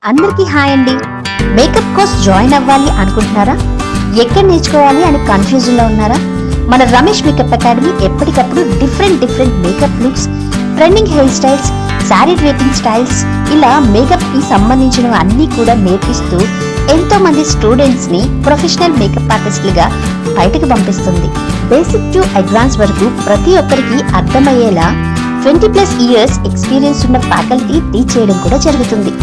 అందరికీ హాయ్ అండి. Makeup course join అవ్వాలి అనుకుంటున్నారా? ఎక్కడ నేర్చుకోవాలి అని కన్ఫ్యూజన్ లో ఉన్నారా? మన రమేష్ మేకప్ అకాడమీ ఎప్పటికప్పుడు different makeup looks, trending hair styles, sari draping styles, ఇలా మేకప్ కి సంబంధించిన అన్ని కూడా నేర్పిస్తూ ఎంతో మంది స్టూడెంట్స్ ని ప్రొఫెషనల్ మేకప్ ఆర్టిస్టులుగా బయటకు పంపిస్తుంది. బేసిక్ టు అడ్వాన్స్ వరకు ప్రతి ఒక్కరికి అర్థమయ్యేలా 20+ ఇయర్స్ ఎక్స్పీరియన్స్ ఉన్న ఫ్యాకల్టీ టీచ్ చేయడం కూడా జరుగుతుంది.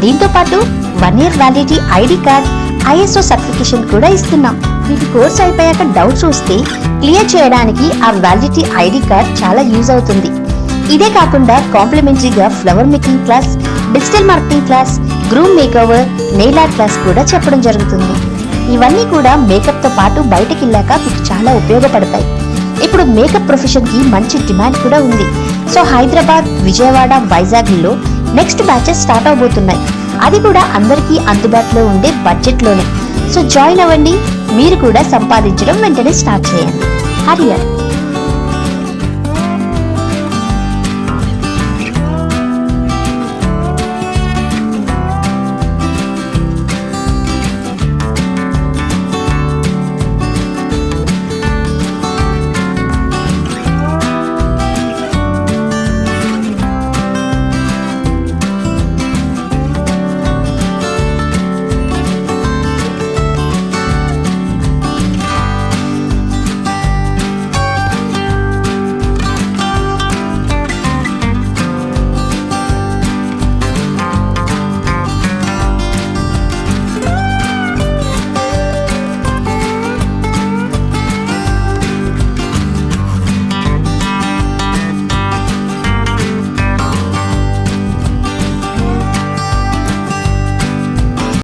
దీంతో పాటు 1 year validity ID card, ISO certification కూడా ఇస్తున్నాం. మీకు కోర్స్ అయిపోయాక డౌట్స్ వస్తే క్లియర్ చేయడానికి ఆ వ్యాలిడిటీ ఐడి కార్డ్ చాలా యూజ్ అవుతుంది. ఇదే కాకుండా కాంప్లిమెంటరీగా flower making class, digital marketing class, groom makeover, nail art class కూడా చెప్పడం జరుగుతుంది. ఇవన్నీ కూడా మేకప్ తో పాటు బయటకి వెళ్ళాక మీకు చాలా ఉపయోగపడతాయి. ఇప్పుడు మేకప్ ప్రొఫెషన్ కి మంచి డిమాండ్ కూడా ఉంది. సో హైదరాబాద్, విజయవాడ, వైజాగ్ లో నెక్స్ట్ బ్యాచెస్ స్టార్ట్ అవబోతున్నాయి. అది కూడా అందరికీ అందుబాటులో ఉండే బడ్జెట్ లోనే. సో జాయిన్ అవ్వండి. మీరు కూడా సంపాదించడం వెంటనే స్టార్ట్ చేయండి. హరియర్